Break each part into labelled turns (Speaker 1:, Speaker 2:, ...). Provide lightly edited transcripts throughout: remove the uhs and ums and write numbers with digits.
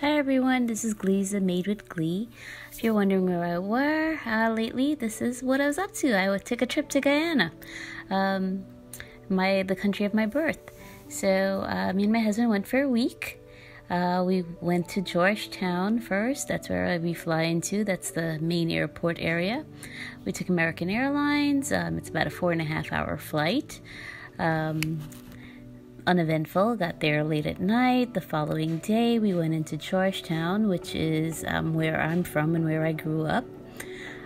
Speaker 1: Hi everyone, this is Gleeza Made with Glee. If you're wondering where I were lately, this is what I was up to. I took a trip to Guyana, the country of my birth. So me and my husband went for a week. We went to Georgetown first. That's where we fly into. That's the main airport area. We took American Airlines. It's about a 4.5-hour flight. Uneventful. Got there late at night. The following day, we went into Georgetown, which is where I'm from and where I grew up.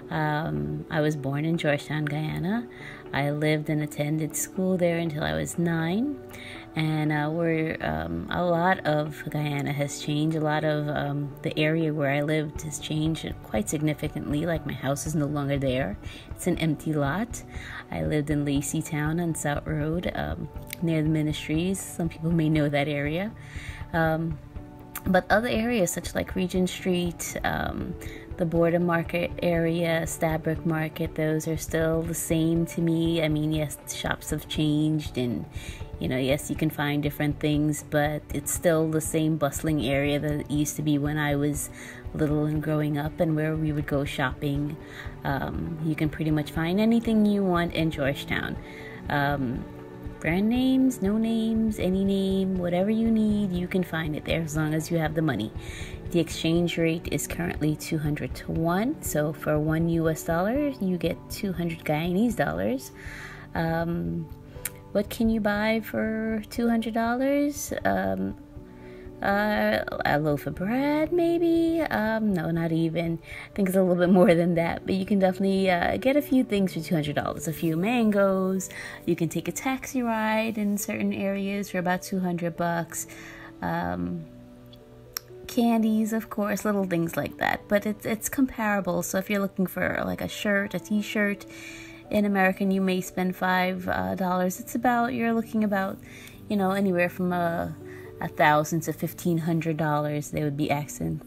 Speaker 1: I was born in Georgetown, Guyana. I lived and attended school there until I was 9. And a lot of Guyana has changed. A lot of the area where I lived has changed quite significantly. Like, my house is no longer there. It's an empty lot. I lived in Lacey Town on South Road, near the ministries. Some people may know that area. But other areas, such like Regent Street, the Border Market area, Stabroek Market, those are still the same to me. I mean, yes, shops have changed and, yes, you can find different things, but it's still the same bustling area that it used to be when I was little and growing up, and where we would go shopping. You can pretty much find anything you want in Georgetown. Brand names, no names, any name, whatever you need, you can find it there as long as you have the money. The exchange rate is currently 200 to 1, so for $1 US, you get 200 Guyanese dollars. What can you buy for $200? A loaf of bread, maybe? No, not even. I think it's a little bit more than that, but you can definitely get a few things for $200. A few mangoes. You can take a taxi ride in certain areas for about $200. Candies, of course, little things like that. But it's comparable. So if you're looking for like a shirt, a t-shirt, in American, you may spend $5. You're looking about, anywhere from $1,000 to $1,500. They would be asking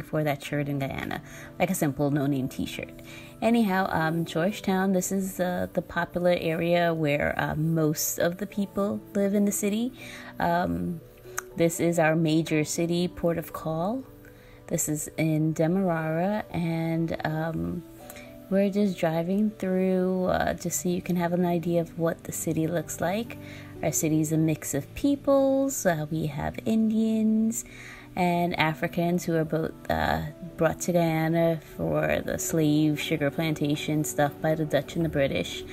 Speaker 1: for that shirt in Guyana, like a simple no-name t-shirt. Anyhow, Georgetown, this is the popular area where most of the people live in the city. This is our major city, port of call. This is in Demerara, and we're just driving through just so you can have an idea of what the city looks like. Our city is a mix of peoples. We have Indians and Africans who are both brought to Guyana for the slave sugar plantation stuff by the Dutch and the British.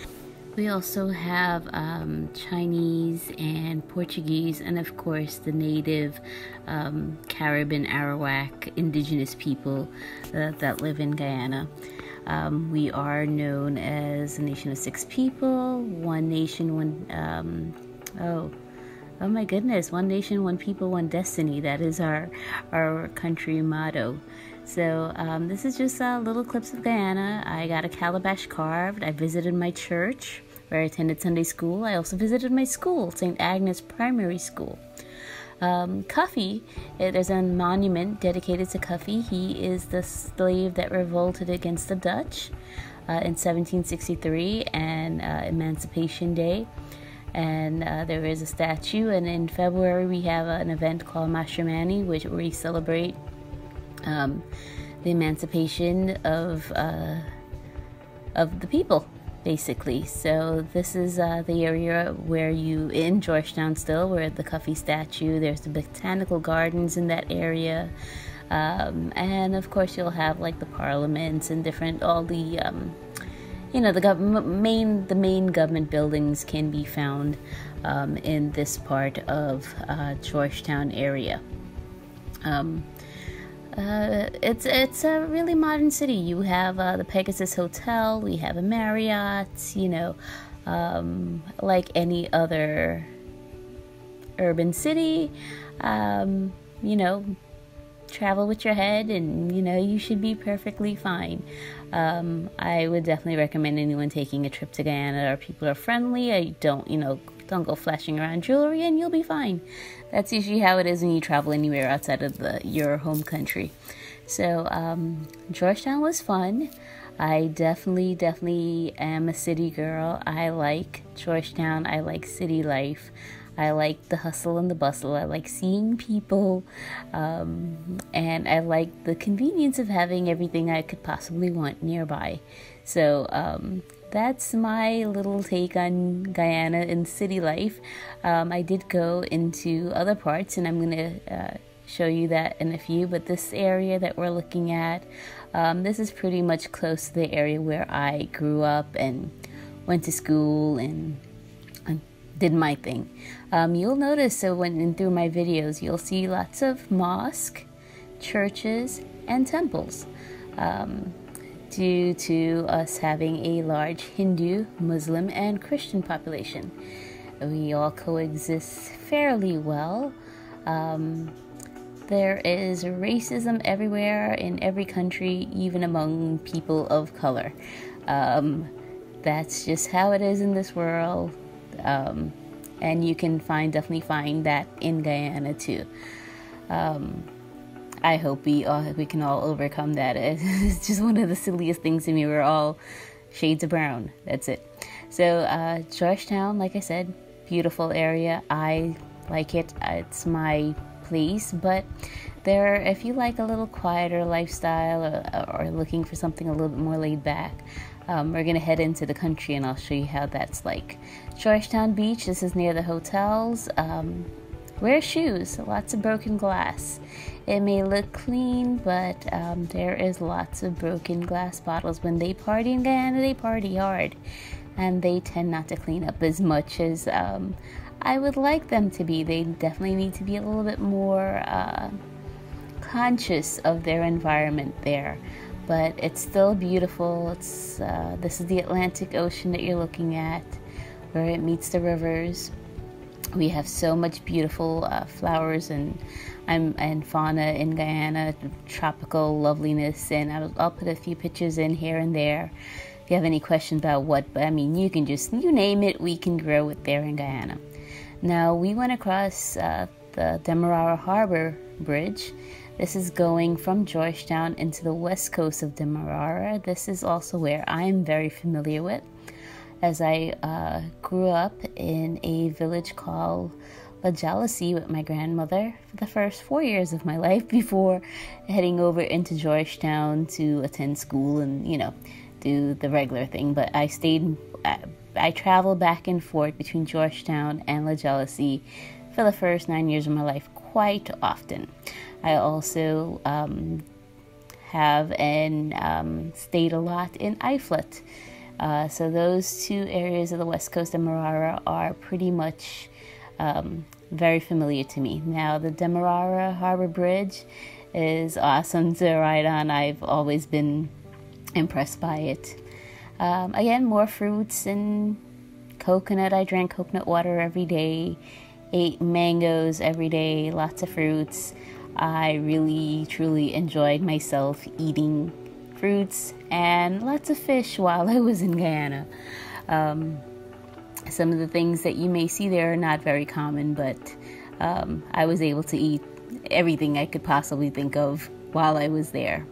Speaker 1: We also have Chinese and Portuguese, and of course the native Caribbean Arawak indigenous people that live in Guyana. We are known as a nation of 6 people, one nation, one, oh my goodness, one nation, one people, one destiny. That is our country motto. So this is just little clips of Guyana. I got a calabash carved. I visited my church where I attended Sunday school. I also visited my school, St. Agnes Primary School. Cuffy, there's a monument dedicated to Cuffy. He is the slave that revolted against the Dutch in 1763 and Emancipation Day. And there is a statue, and in February we have an event called Mashramani, where we celebrate the emancipation of the people, basically. So this is the area where in Georgetown still, where the Cuffy statue, there's the botanical gardens in that area, and of course you'll have like the parliaments and all the the main government buildings can be found in this part of Georgetown area. It's a really modern city. You have the Pegasus Hotel, we have a Marriott, like any other urban city. Travel with your head and, you should be perfectly fine. I would definitely recommend anyone taking a trip to Guyana. Our people are friendly. Don't go flashing around jewelry and you'll be fine. That's usually how it is when you travel anywhere outside of your home country. So Georgetown was fun. I definitely am a city girl. I like Georgetown. I like city life. I like the hustle and the bustle. I like seeing people, and I like the convenience of having everything I could possibly want nearby. So that's my little take on Guyana and city life. I did go into other parts, and I'm going to show you that in a few, but this area that we're looking at, this is pretty much close to the area where I grew up and went to school and did my thing. You'll notice, so when through my videos, you'll see lots of mosques, churches, and temples, due to us having a large Hindu, Muslim, and Christian population. We all coexist fairly well. There is racism everywhere in every country, even among people of color. That's just how it is in this world. And you can definitely find that in Guyana too. I hope we can all overcome that. It's just one of the silliest things to me. We're all shades of brown. That's it. So Georgetown, like I said, beautiful area. I like it. It's my place. But if you like a little quieter lifestyle or looking for something a little bit more laid back, we're gonna head into the country, and I'll show you how that's like. Georgetown Beach. This is near the hotels. Wear shoes. Lots of broken glass. It may look clean, but there is lots of broken glass bottles. When they party in Guyana, they party hard, and they tend not to clean up as much as I would like them to be. They definitely need to be a little bit more conscious of their environment there. But it's still beautiful. This is the Atlantic Ocean that you're looking at, where it meets the rivers. We have so much beautiful flowers and fauna in Guyana, tropical loveliness, and I'll put a few pictures in here and there. If you have any questions about but I mean, you name it, we can grow it there in Guyana. Now, we went across the Demerara Harbour Bridge. This is going from Georgetown into the west coast of Demerara. This is also where I'm very familiar with, as I grew up in a village called La Jalousie with my grandmother for the first 4 years of my life before heading over into Georgetown to attend school and, do the regular thing. But I traveled back and forth between Georgetown and La Jalousie for the first 9 years of my life quite often. I also have stayed a lot in Uitvlugt. So those two areas of the west coast of Demerara are pretty much very familiar to me. Now, the Demerara Harbour Bridge is awesome to ride on. I've always been impressed by it. Again, more fruits and coconut. I drank coconut water every day, ate mangoes every day, lots of fruits. I really, truly enjoyed myself eating fruits and lots of fish while I was in Guyana. Some of the things that you may see there are not very common, but I was able to eat everything I could possibly think of while I was there.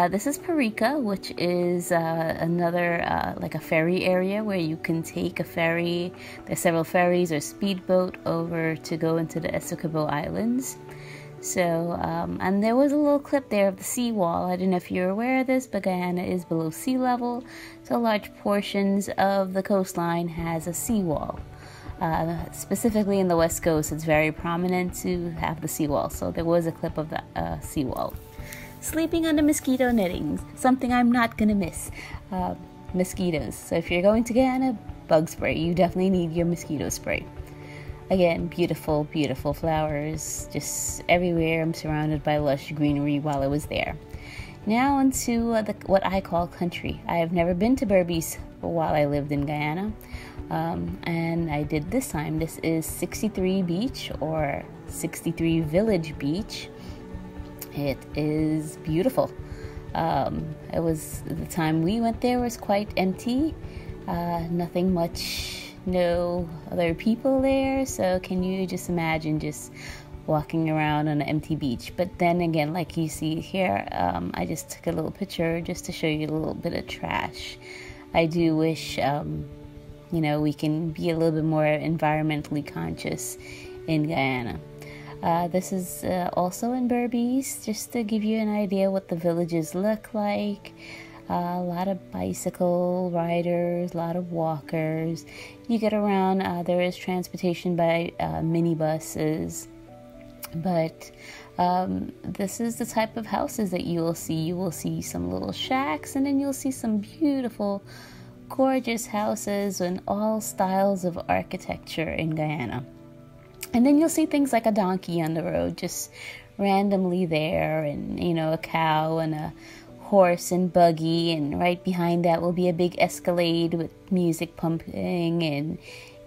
Speaker 1: This is Parika, which is another like a ferry area where you can take a ferry. There's several ferries or speedboat over to go into the Essequibo Islands. So, and there was a little clip there of the seawall. I don't know if you're aware of this, but Guyana is below sea level, so large portions of the coastline has a seawall. Specifically in the west coast, it's very prominent to have the seawall. So there was a clip of the seawall. Sleeping under mosquito nettings, something I'm not gonna miss. Mosquitoes. So if you're going to Guyana, bug spray. You definitely need your mosquito spray. Again, beautiful, beautiful flowers just everywhere. I'm surrounded by lush greenery while I was there. Now onto what I call country. I have never been to Berbice while I lived in Guyana, and I did this time. This is 63 Beach, or 63 Village Beach. It is beautiful. It was, the time we went there was quite empty. Nothing much. No other people there, so can you just imagine just walking around on an empty beach? But then again, like you see here, I just took a little picture just to show you a little bit of trash. I do wish we can be a little bit more environmentally conscious in Guyana. This is also in Berbice, just to give you an idea what the villages look like. A lot of bicycle riders, a lot of walkers. You get around, there is transportation by minibuses, but this is the type of houses that you will see. You will see some little shacks, and then you'll see some beautiful, gorgeous houses in all styles of architecture in Guyana. And then you'll see things like a donkey on the road, just randomly there, and, a cow and a horse and buggy, and right behind that will be a big Escalade with music pumping, and,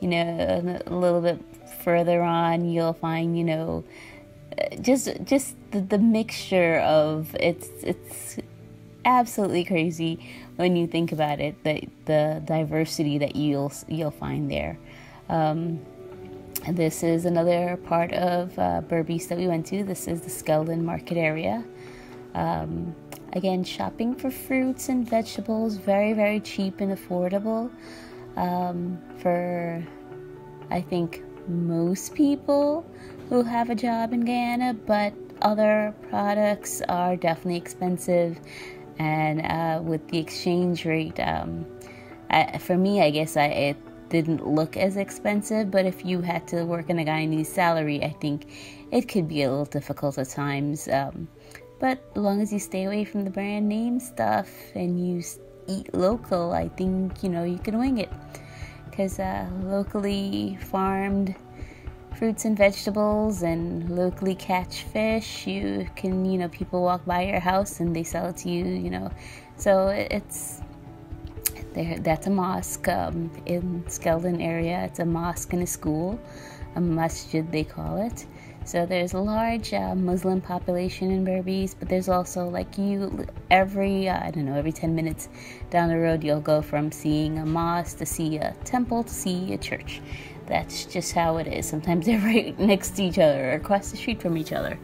Speaker 1: a little bit further on you'll find, just the mixture of, it's absolutely crazy when you think about it, the diversity that you'll find there. This is another part of Berbice that we went to. This is the Skeldon market area. Again, shopping for fruits and vegetables, very, very cheap and affordable for, I think, most people who have a job in Guyana, but other products are definitely expensive, and with the exchange rate, for me, I guess it didn't look as expensive, but if you had to work in a Guyanese salary, I think it could be a little difficult at times. But as long as you stay away from the brand name stuff and you eat local, I think, you can wing it. Because locally farmed fruits and vegetables and locally catch fish, you can, people walk by your house and they sell it to you, So it's there. That's a mosque in Skeldon area. It's a mosque and a school, a masjid they call it. So there's a large Muslim population in Berbice, but there's also every 10 minutes down the road, you'll go from seeing a mosque to see a temple to see a church. That's just how it is. Sometimes they're right next to each other or across the street from each other.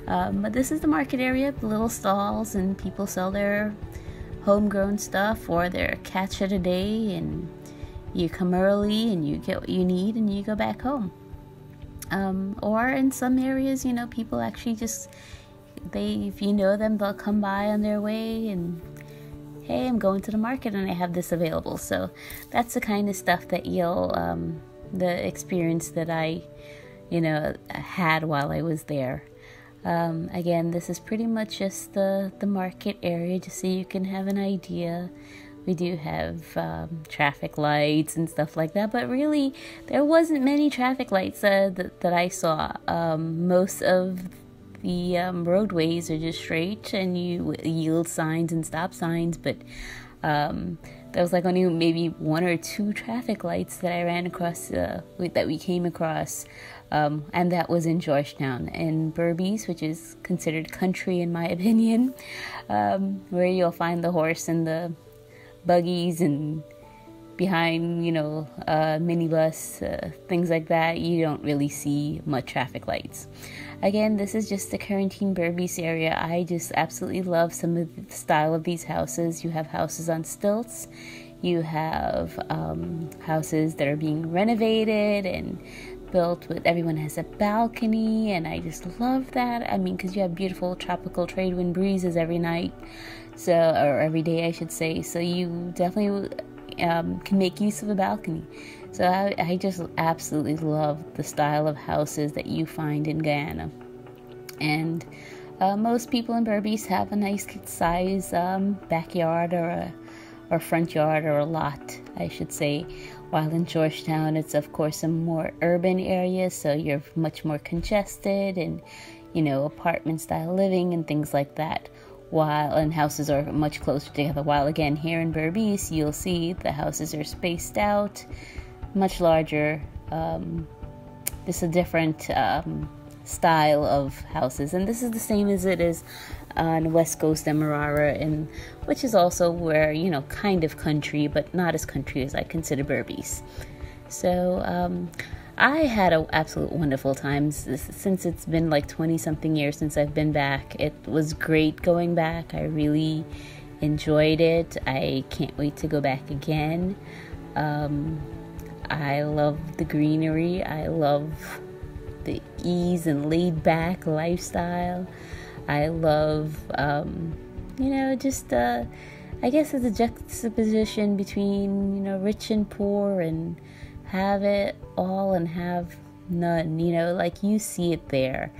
Speaker 1: But this is the market area, little stalls, and people sell their homegrown stuff or their catch of the day, and you come early and you get what you need and you go back home. Or in some areas, people actually if you know them, they'll come by on their way and, hey, I'm going to the market and I have this available. So that's the kind of stuff that the experience that I, had while I was there. Again, this is pretty much just the market area, just so you can have an idea. We do have traffic lights and stuff like that, but really there wasn't many traffic lights that I saw. Most of the roadways are just straight, and you yield signs and stop signs, but there was only maybe one or two traffic lights that I ran across, that we came across, and that was in Georgetown and Berbice, which is considered country in my opinion, where you'll find the horse and the buggies, and behind, minibus, things like that, you don't really see much traffic lights. Again, this is just the Corentyne Berbice area. I just absolutely love some of the style of these houses. You have houses on stilts. You have houses that are being renovated and built with, everyone has a balcony, and I just love that. I mean, because you have beautiful tropical trade wind breezes every night. Or every day, I should say. So you definitely can make use of a balcony. So I just absolutely love the style of houses that you find in Guyana. And most people in Berbice have a nice size backyard or front yard, or a lot, I should say. While in Georgetown, it's of course a more urban area, so you're much more congested and, apartment style living and things like that. And houses are much closer together. While again, here in Berbice, you'll see the houses are spaced out, much larger. This is a different style of houses, and this is the same as it is on West Coast Demerara, which is also where, kind of country, but not as country as I consider Berbice. So I had an absolute wonderful time since it's been 20-something years since I've been back. It was great going back. I really enjoyed it. I can't wait to go back again. I love the greenery. I love the ease and laid back lifestyle. I love, just, I guess it's a juxtaposition between, rich and poor, and have it all and have none, like you see it there.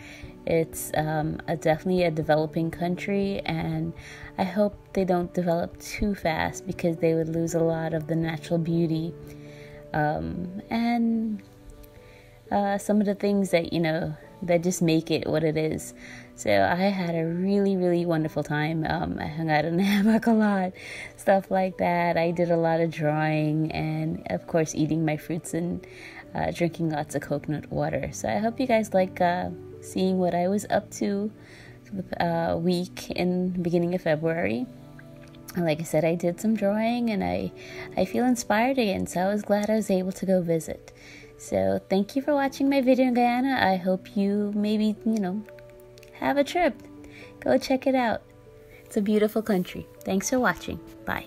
Speaker 1: It's definitely a developing country, and I hope they don't develop too fast because they would lose a lot of the natural beauty and some of the things that, that just make it what it is. So I had a really, really wonderful time. I hung out in the hammock a lot, stuff like that. I did a lot of drawing and, of course, eating my fruits and drinking lots of coconut water. So I hope you guys like seeing what I was up to for the week in the beginning of February. Like I said, I did some drawing and I feel inspired again, so I was glad I was able to go visit. So thank you for watching my video in Guyana. I hope you maybe, have a trip. Go check it out. It's a beautiful country. Thanks for watching. Bye.